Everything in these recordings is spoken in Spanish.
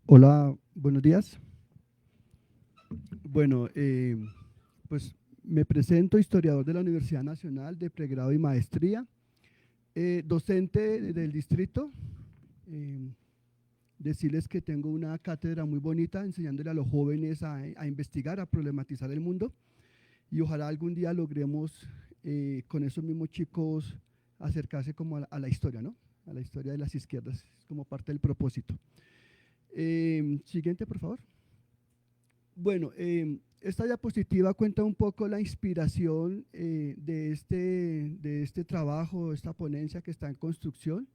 Hola, buenos días. Bueno, pues me presento, historiador de la Universidad Nacional de Pregrado y Maestría, docente del distrito. eh, Decirles que tengo una cátedra muy bonita enseñándole a los jóvenes a investigar, a problematizar el mundo y ojalá algún día logremos con esos mismos chicos acercarse como a la historia, ¿no? A la historia de las izquierdas, como parte del propósito. Siguiente, por favor. Bueno, esta diapositiva cuenta un poco la inspiración de este trabajo, esta ponencia que está en construcción.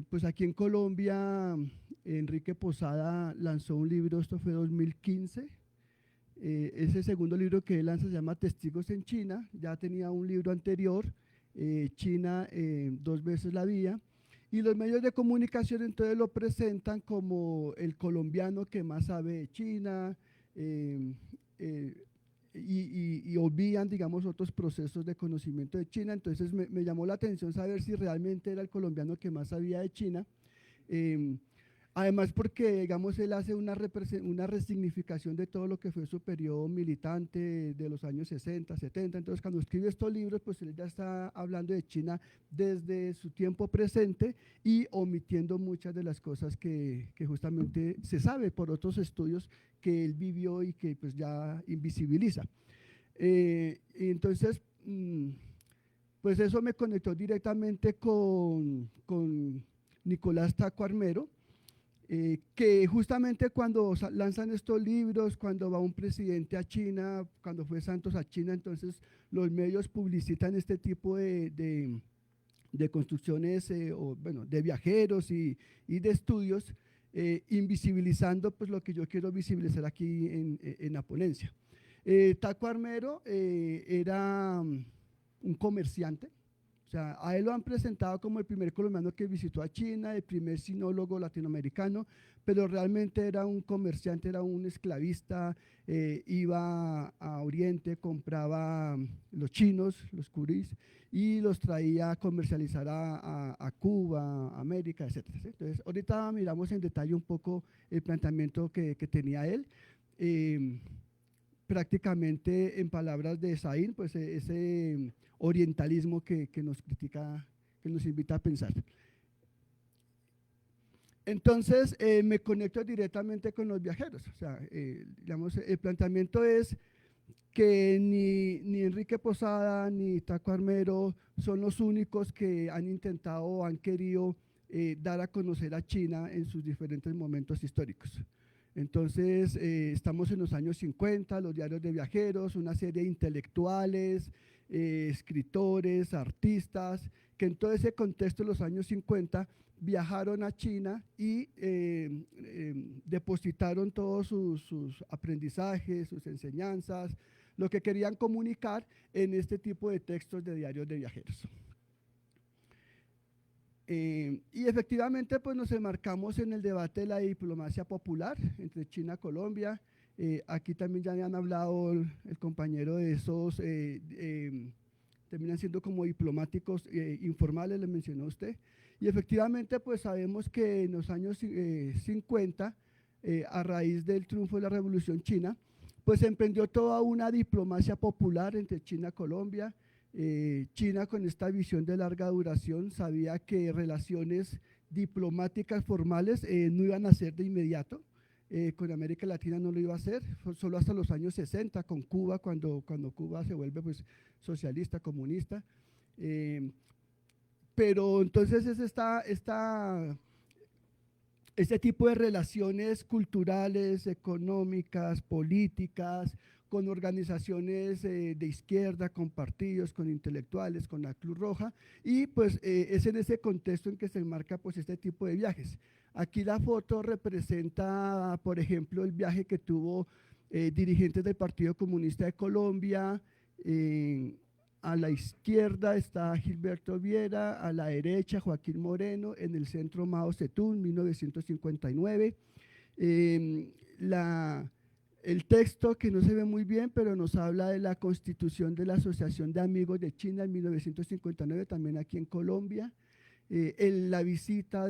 Pues aquí en Colombia, Enrique Posada lanzó un libro, esto fue 2015. Ese segundo libro que él lanza se llama Testigos en China. Ya tenía un libro anterior, China, dos veces la vía. Y los medios de comunicación entonces lo presentan como el colombiano que más sabe de China, eh, eh, y obvian, digamos, otros procesos de conocimiento de China. Entonces me llamó la atención saber si realmente era el colombiano que más sabía de China. Eh, Además, porque, digamos, él hace una resignificación de todo lo que fue su periodo militante de los años 60, 70. Entonces, cuando escribe estos libros, pues él ya está hablando de China desde su tiempo presente y omitiendo muchas de las cosas que justamente se sabe por otros estudios que él vivió y que pues ya invisibiliza. Y entonces, pues eso me conectó directamente con Nicolás Taco Armero, que justamente cuando lanzan estos libros, cuando va un presidente a China, cuando fue Santos a China, entonces los medios publicitan este tipo de construcciones, o, bueno, de viajeros y de estudios, invisibilizando pues, lo que yo quiero visibilizar aquí en la ponencia. Taco Armero era un comerciante. O sea, a él lo han presentado como el primer colombiano que visitó a China, el primer sinólogo latinoamericano, pero realmente era un comerciante, era un esclavista. Iba a Oriente, compraba los chinos, los curís, y los traía a comercializar a Cuba, a América, etcétera, ¿sí? Entonces, ahorita miramos en detalle un poco el planteamiento que tenía él. Eh, Prácticamente, en palabras de Saín, pues ese orientalismo que nos critica, que nos invita a pensar. Entonces, me conecto directamente con los viajeros. O sea, digamos, el planteamiento es que ni Enrique Posada ni Taco Armero son los únicos que han intentado o han querido dar a conocer a China en sus diferentes momentos históricos. Entonces, estamos en los años 50, los diarios de viajeros, una serie de intelectuales, escritores, artistas, que en todo ese contexto de los años 50 viajaron a China y depositaron todos sus aprendizajes, sus enseñanzas, lo que querían comunicar en este tipo de textos de diarios de viajeros. Y efectivamente, pues nos enmarcamos en el debate de la diplomacia popular entre China y Colombia. Aquí también ya han hablado el compañero de esos, terminan siendo como diplomáticos informales, le mencionó usted. Y efectivamente, pues sabemos que en los años 50, a raíz del triunfo de la Revolución China, pues se emprendió toda una diplomacia popular entre China y Colombia. China, con esta visión de larga duración, sabía que relaciones diplomáticas formales no iban a ser de inmediato. Con América Latina no lo iba a hacer, solo hasta los años 60, con Cuba, cuando Cuba se vuelve pues, socialista, comunista. Eh, pero entonces es este tipo de relaciones culturales, económicas, políticas, con organizaciones de izquierda, con partidos, con intelectuales, con la Cruz Roja, y pues es en ese contexto en que se enmarca pues este tipo de viajes. Aquí la foto representa, por ejemplo, el viaje que tuvo dirigentes del Partido Comunista de Colombia. A la izquierda está Gilberto Viera, a la derecha Joaquín Moreno, en el centro Mao Zedong, 1959. Eh, la, el texto que no se ve muy bien, pero nos habla de la constitución de la Asociación de Amigos de China en 1959, también aquí en Colombia. La visita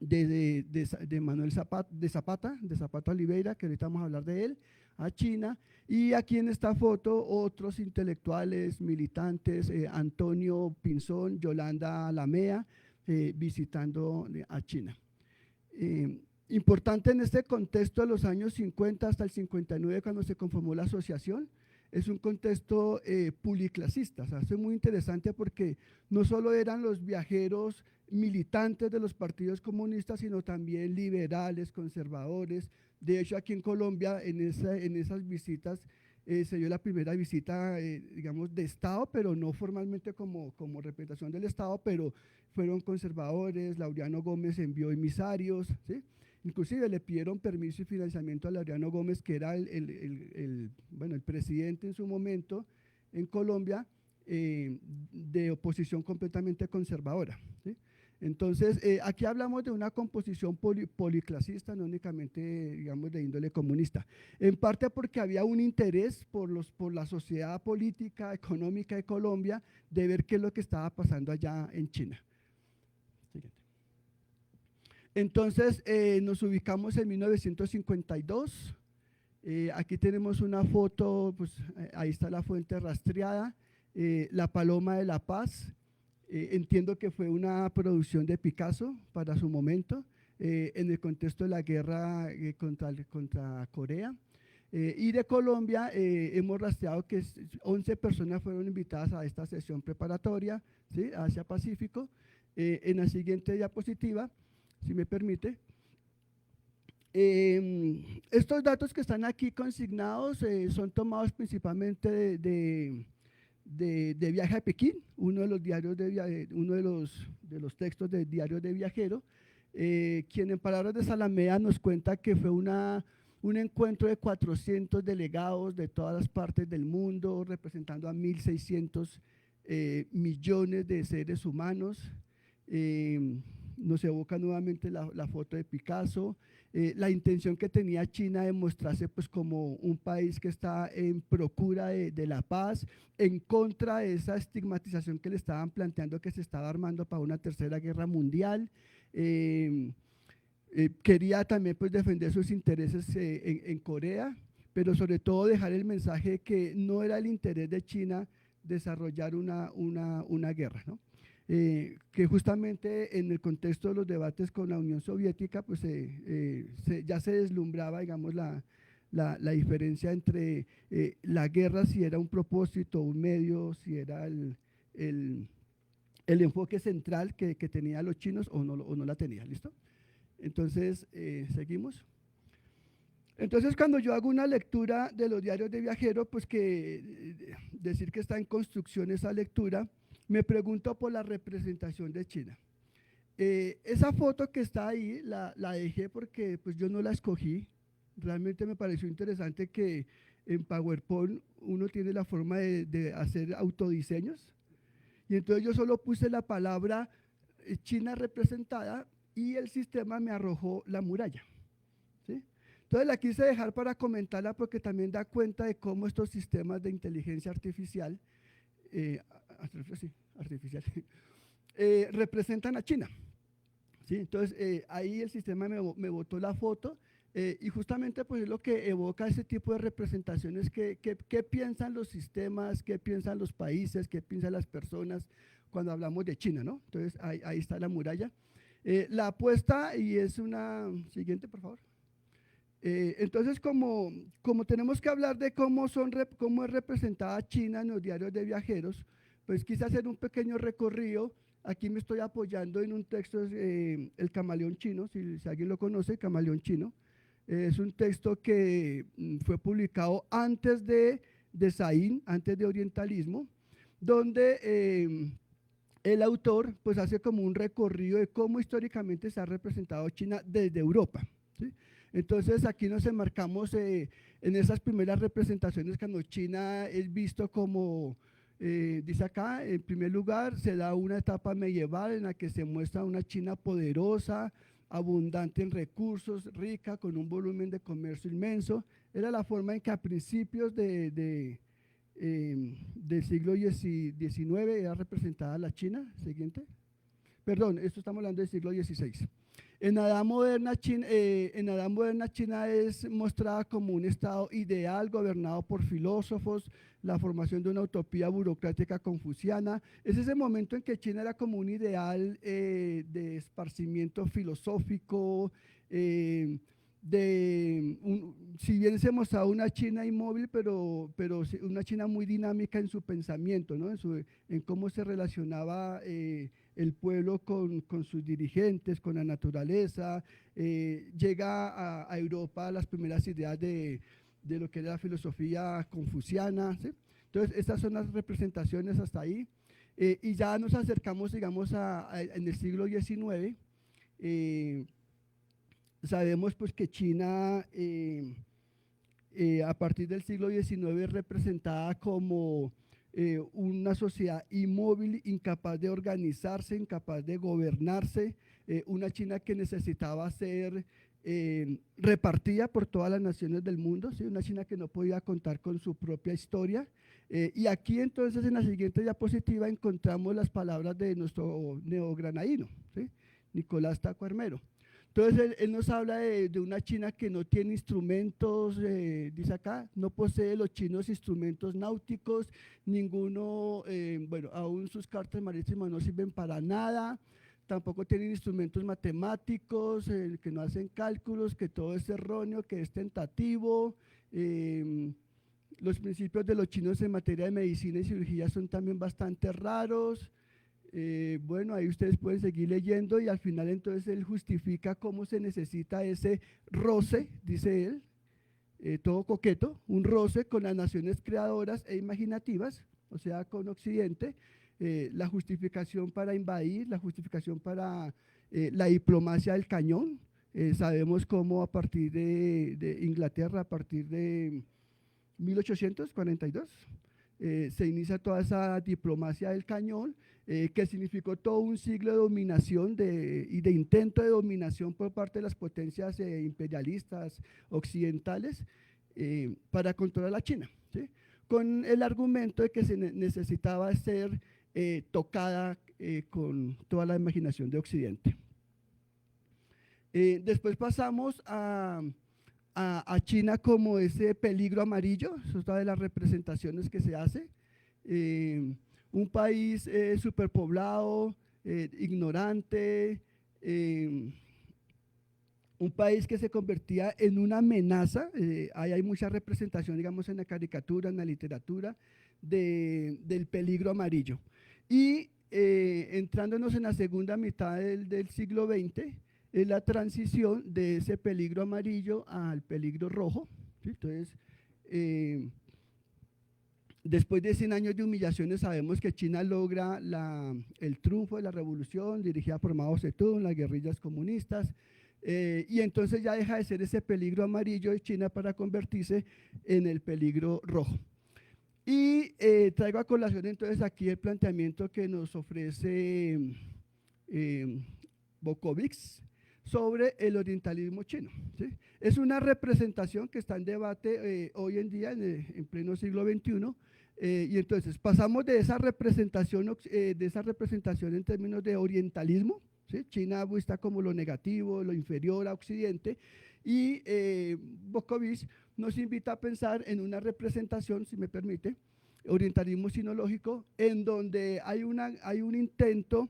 de Manuel Zapata, de Zapata Oliveira, que ahorita vamos a hablar de él, a China. Y aquí en esta foto otros intelectuales, militantes, Antonio Pinzón, Yolanda Lamea, visitando a China. Importante en este contexto de los años 50 hasta el 59, cuando se conformó la asociación, es un contexto policlasista. O sea, esto es muy interesante porque no solo eran los viajeros militantes de los partidos comunistas, sino también liberales, conservadores. De hecho, aquí en Colombia, en esas visitas, se dio la primera visita, digamos, de Estado, pero no formalmente como representación del Estado, pero fueron conservadores. Laureano Gómez envió emisarios, ¿sí? Inclusive le pidieron permiso y financiamiento a Laureano Gómez, que era el presidente en su momento en Colombia, de oposición completamente conservadora, ¿sí? Entonces, aquí hablamos de una composición policlasista, no únicamente, digamos, de índole comunista. En parte porque había un interés por la sociedad política, económica de Colombia, de ver qué es lo que estaba pasando allá en China. Siguiente. Entonces, nos ubicamos en 1952. Aquí tenemos una foto, pues ahí está la fuente rastreada, la Paloma de la Paz. Entiendo que fue una producción de Picasso para su momento, en el contexto de la guerra contra Corea. Y de Colombia hemos rastreado que 11 personas fueron invitadas a esta sesión preparatoria, ¿sí? Asia-Pacífico. En la siguiente diapositiva, si me permite. Estos datos que están aquí consignados son tomados principalmente de Viaje a Pekín, uno de los diarios uno de los textos del diario de viajero, quien en palabras de Zalamea nos cuenta que fue un encuentro de 400 delegados de todas las partes del mundo, representando a 1.600 millones de seres humanos. Nos evoca nuevamente la foto de Picasso, la intención que tenía China de mostrarse pues como un país que está en procura de la paz, en contra de esa estigmatización que le estaban planteando, que se estaba armando para una tercera guerra mundial. Quería también pues defender sus intereses en Corea, pero sobre todo dejar el mensaje de que no era el interés de China desarrollar una guerra, ¿no? Que justamente en el contexto de los debates con la Unión Soviética, pues ya se deslumbraba, digamos, la diferencia entre la guerra, si era un propósito, un medio, si era el enfoque central que tenían los chinos o no la tenía, ¿listo? Entonces, seguimos. Entonces, cuando yo hago una lectura de los diarios de viajero, pues decir que está en construcción esa lectura, me pregunto por la representación de China. Esa foto que está ahí la dejé porque pues yo no la escogí. Realmente me pareció interesante que en PowerPoint uno tiene la forma de hacer autodiseños. Y entonces yo solo puse la palabra China representada y el sistema me arrojó la muralla, ¿sí? Entonces la quise dejar para comentarla porque también da cuenta de cómo estos sistemas de inteligencia artificial representan a China, ¿sí? Entonces ahí el sistema me botó la foto y justamente pues es lo que evoca ese tipo de representaciones. ¿Qué piensan los sistemas, qué piensan los países, qué piensan las personas cuando hablamos de China, ¿no? Entonces ahí está la muralla. La apuesta, y es una siguiente, por favor. Entonces, como tenemos que hablar de cómo es representada China en los diarios de viajeros, pues quise hacer un pequeño recorrido. Aquí me estoy apoyando en un texto, El Camaleón Chino, si alguien lo conoce, El Camaleón Chino. Es un texto que fue publicado antes de Saín, antes de Orientalismo, donde el autor pues hace como un recorrido de cómo históricamente se ha representado China desde Europa, ¿sí? Entonces aquí nos enmarcamos en esas primeras representaciones cuando China es visto como, dice acá, en primer lugar se da una etapa medieval en la que se muestra una China poderosa, abundante en recursos, rica, con un volumen de comercio inmenso. Era la forma en que a principios del siglo XIX era representada la China. Siguiente. Perdón, esto estamos hablando del siglo XVI. En la Edad Moderna China es mostrada como un estado ideal gobernado por filósofos, la formación de una utopía burocrática confuciana. Es ese momento en que China era como un ideal de esparcimiento filosófico, si bien se mostraba una China inmóvil, pero una China muy dinámica en su pensamiento, ¿no? En cómo se relacionaba el pueblo con sus dirigentes, con la naturaleza. Llega a Europa las primeras ideas de lo que era la filosofía confuciana, ¿sí? Entonces, estas son las representaciones hasta ahí. Y ya nos acercamos, digamos, en el siglo XIX. Sabemos pues que China a partir del siglo XIX es representada como una sociedad inmóvil, incapaz de organizarse, incapaz de gobernarse, una China que necesitaba ser repartida por todas las naciones del mundo, ¿sí? Una China que no podía contar con su propia historia. Y aquí entonces en la siguiente diapositiva encontramos las palabras de nuestro neogranadino, ¿sí? Nicolás Taco Armero. Entonces él nos habla de una China que no tiene instrumentos, dice acá, no posee los chinos instrumentos náuticos, ninguno, bueno, aún sus cartas marítimas no sirven para nada, tampoco tienen instrumentos matemáticos, que no hacen cálculos, que todo es erróneo, que es tentativo. Los principios de los chinos en materia de medicina y cirugía son también bastante raros. Bueno, ahí ustedes pueden seguir leyendo y al final entonces él justifica cómo se necesita ese roce, dice él, todo coqueto, un roce con las naciones creadoras e imaginativas, o sea, con Occidente, la justificación para invadir, la justificación para la diplomacia del cañón. Sabemos cómo a partir de Inglaterra, a partir de 1842, se inicia toda esa diplomacia del cañón, que significó todo un siglo de dominación y de intento de dominación por parte de las potencias imperialistas occidentales para controlar a China, ¿sí? Con el argumento de que se necesitaba ser tocada con toda la imaginación de Occidente. Después pasamos a China como ese peligro amarillo, eso es otra de las representaciones que se hace. Un país superpoblado, ignorante, un país que se convertía en una amenaza. Ahí hay mucha representación, digamos, en la caricatura, en la literatura, del peligro amarillo. Y entrándonos en la segunda mitad del siglo XX, es la transición de ese peligro amarillo al peligro rojo, ¿sí? Entonces, después de 100 años de humillaciones, sabemos que China logra el triunfo de la revolución dirigida por Mao Zedong, las guerrillas comunistas, y entonces ya deja de ser ese peligro amarillo de China para convertirse en el peligro rojo. Y traigo a colación entonces aquí el planteamiento que nos ofrece Bokovics sobre el orientalismo chino, ¿sí? Es una representación que está en debate hoy en día, en pleno siglo XXI, y entonces pasamos de esa representación en términos de orientalismo, ¿sí? China vista como lo negativo, lo inferior a Occidente, y Bokovic nos invita a pensar en una representación, si me permite, orientalismo sinológico, en donde hay un intento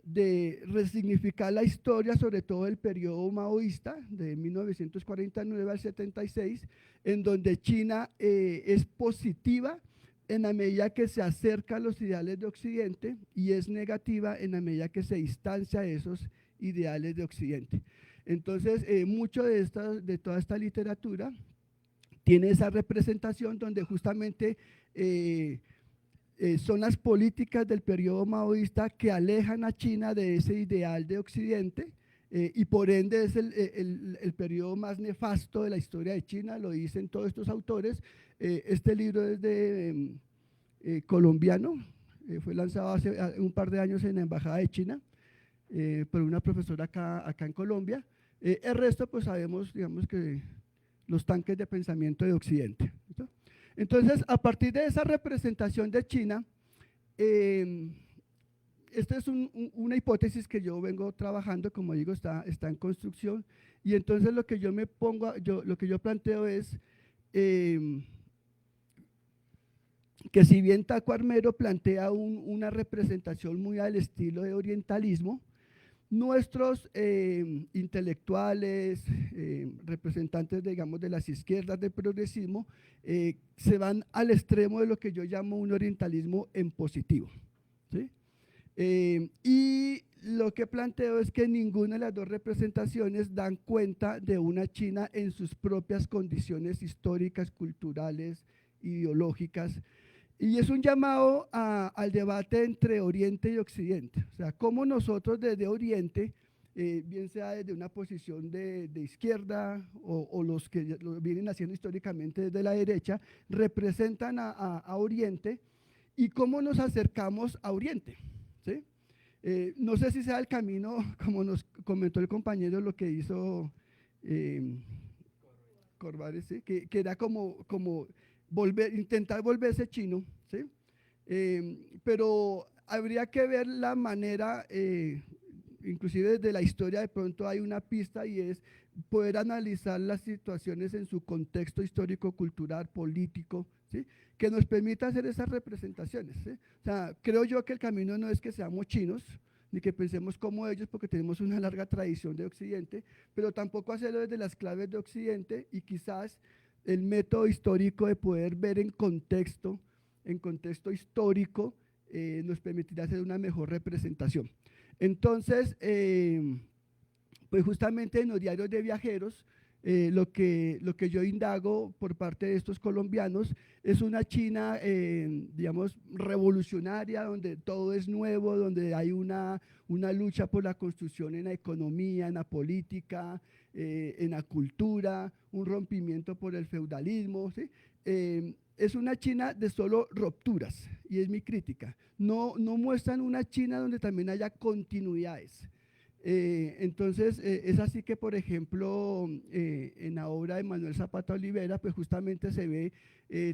de resignificar la historia, sobre todo el periodo maoísta, de 1949 al 76, en donde China es positiva en la medida que se acerca a los ideales de Occidente y es negativa en la medida que se distancia de esos ideales de Occidente. Entonces, mucho de toda esta literatura tiene esa representación donde justamente son las políticas del periodo maoísta que alejan a China de ese ideal de Occidente, y por ende es el periodo más nefasto de la historia de China, lo dicen todos estos autores. Este libro es de colombiano, fue lanzado hace un par de años en la Embajada de China por una profesora acá en Colombia. El resto pues sabemos, digamos, que los tanques de pensamiento de Occidente, ¿no? Entonces, a partir de esa representación de China, esta es una hipótesis que yo vengo trabajando, como digo, está en construcción, y entonces lo que yo me pongo, lo que yo planteo es que si bien Taco Armero plantea una representación muy al estilo de orientalismo, nuestros intelectuales, representantes, digamos, de las izquierdas del progresismo, se van al extremo de lo que yo llamo un orientalismo en positivo, ¿sí? Y lo que planteo es que ninguna de las dos representaciones dan cuenta de una China en sus propias condiciones históricas, culturales, ideológicas, y es un llamado al debate entre Oriente y Occidente. O sea, cómo nosotros desde Oriente, bien sea desde una posición de izquierda o los que lo vienen haciendo históricamente desde la derecha, representan a Oriente y cómo nos acercamos a Oriente, ¿sí? No sé si sea el camino, como nos comentó el compañero, lo que hizo eh, Corbares, ¿sí? Que era como intentar volverse chino, ¿sí? Pero habría que ver la manera, inclusive desde la historia de pronto hay una pista y es poder analizar las situaciones en su contexto histórico, cultural, político, ¿sí? Que nos permita hacer esas representaciones, ¿sí? O sea, creo yo que el camino no es que seamos chinos, ni que pensemos como ellos, porque tenemos una larga tradición de Occidente, pero tampoco hacerlo desde las claves de Occidente y quizás el método histórico de poder ver en contexto histórico, nos permitirá hacer una mejor representación. Entonces, pues justamente en los diarios de viajeros, lo que yo indago por parte de estos colombianos es una China, digamos, revolucionaria, donde todo es nuevo, donde hay una lucha por la construcción en la economía, en la política, en la cultura, un rompimiento por el feudalismo, ¿sí? Es una China de solo rupturas, y es mi crítica. No muestran una China donde también haya continuidades. Entonces, es así que, por ejemplo, en la obra de Manuel Zapata Olivera, pues justamente se ve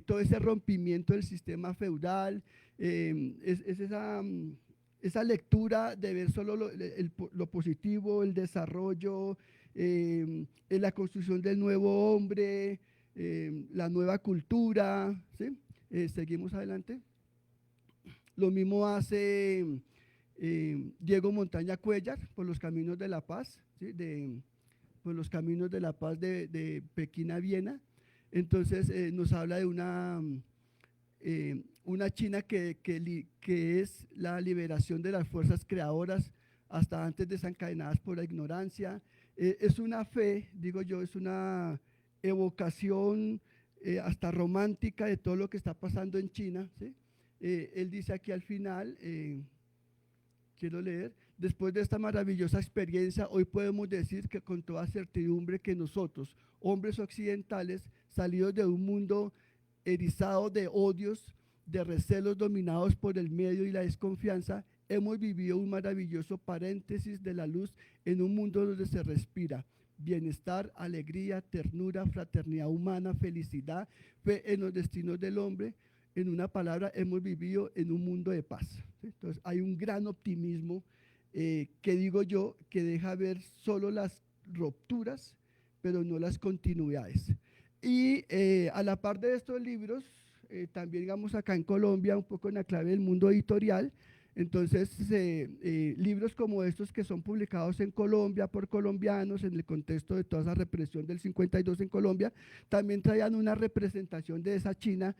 todo ese rompimiento del sistema feudal, es esa lectura de ver solo lo positivo, el desarrollo, la construcción del nuevo hombre, la nueva cultura, ¿sí? Seguimos adelante. Lo mismo hace Diego Montaña Cuellar por los caminos de la paz, ¿sí? Por los caminos de la paz de Pekín a Viena. Entonces nos habla de una China que es la liberación de las fuerzas creadoras hasta antes desencadenadas por la ignorancia. Es una fe, digo yo, es una evocación hasta romántica de todo lo que está pasando en China, ¿sí? Él dice aquí al final, quiero leer: después de esta maravillosa experiencia, hoy podemos decir que con toda certidumbre que nosotros, hombres occidentales, salidos de un mundo erizado de odios, de recelos dominados por el miedo y la desconfianza, hemos vivido un maravilloso paréntesis de la luz en un mundo donde se respira bienestar, alegría, ternura, fraternidad humana, felicidad, fe en los destinos del hombre. En una palabra, hemos vivido en un mundo de paz, ¿sí? Entonces, hay un gran optimismo que digo yo, que deja ver solo las rupturas, pero no las continuidades. Y a la par de estos libros, también digamos acá en Colombia, un poco en la clave del mundo editorial, entonces libros como estos que son publicados en Colombia por colombianos en el contexto de toda esa represión del 52 en Colombia, también traían una representación de esa China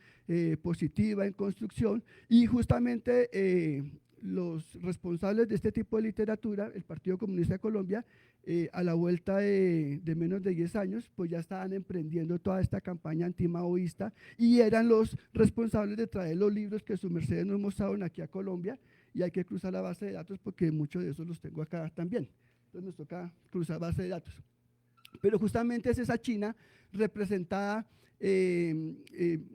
positiva en construcción, y justamente los responsables de este tipo de literatura, el Partido Comunista de Colombia, a la vuelta de menos de 10 años, pues ya estaban emprendiendo toda esta campaña antimaoísta y eran los responsables de traer los libros que su merced nos mostraron aquí a Colombia, y hay que cruzar la base de datos porque muchos de esos los tengo acá también. Entonces nos toca cruzar base de datos. Pero justamente es esa China representada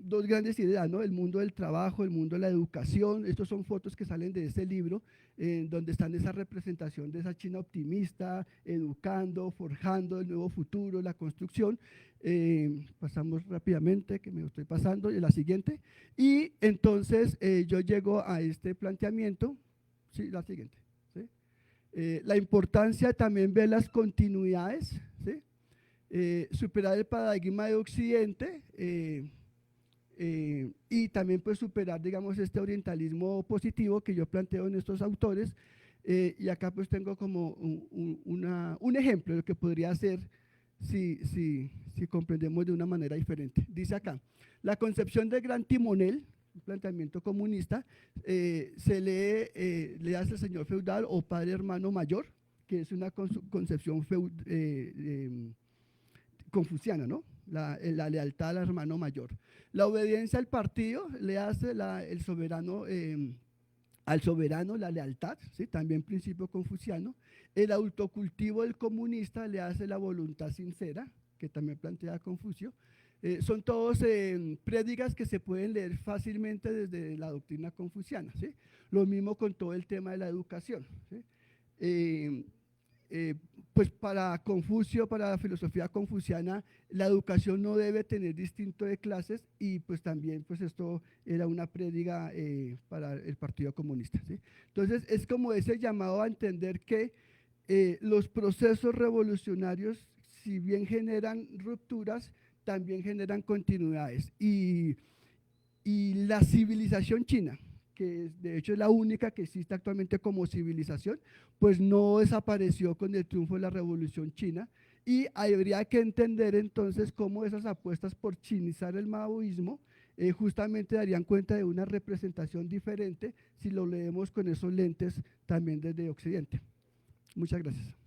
dos grandes ideas, ¿no? El mundo del trabajo, el mundo de la educación. Estos son fotos que salen de ese libro, donde están esa representación de esa China optimista, educando, forjando el nuevo futuro, la construcción. Pasamos rápidamente, que me estoy pasando, y la siguiente. Y entonces yo llego a este planteamiento, sí, la siguiente. ¿Sí? La importancia de también ver las continuidades, ¿sí? Superar el paradigma de Occidente y también pues superar, digamos, este orientalismo positivo que yo planteo en estos autores. Y acá pues tengo como un ejemplo de lo que podría ser si comprendemos de una manera diferente. Dice acá, la concepción del gran timonel, un planteamiento comunista, le hace el señor feudal o padre hermano mayor, que es una concepción confuciana, ¿no? La lealtad al hermano mayor. La obediencia al partido le hace el soberano, al soberano la lealtad, ¿sí? También principio confuciano. El autocultivo del comunista le hace la voluntad sincera, que también plantea Confucio. Son todos prédicas que se pueden leer fácilmente desde la doctrina confuciana, ¿sí? Lo mismo con todo el tema de la educación, ¿sí? Pues para Confucio, para la filosofía confuciana, la educación no debe tener distinto de clases y pues también pues esto era una prédica para el Partido Comunista, ¿sí? Entonces es como ese llamado a entender que los procesos revolucionarios, si bien generan rupturas, también generan continuidades y la civilización china, que de hecho es la única que existe actualmente como civilización, pues no desapareció con el triunfo de la Revolución China y habría que entender entonces cómo esas apuestas por chinizar el maoísmo justamente darían cuenta de una representación diferente si lo leemos con esos lentes también desde Occidente. Muchas gracias.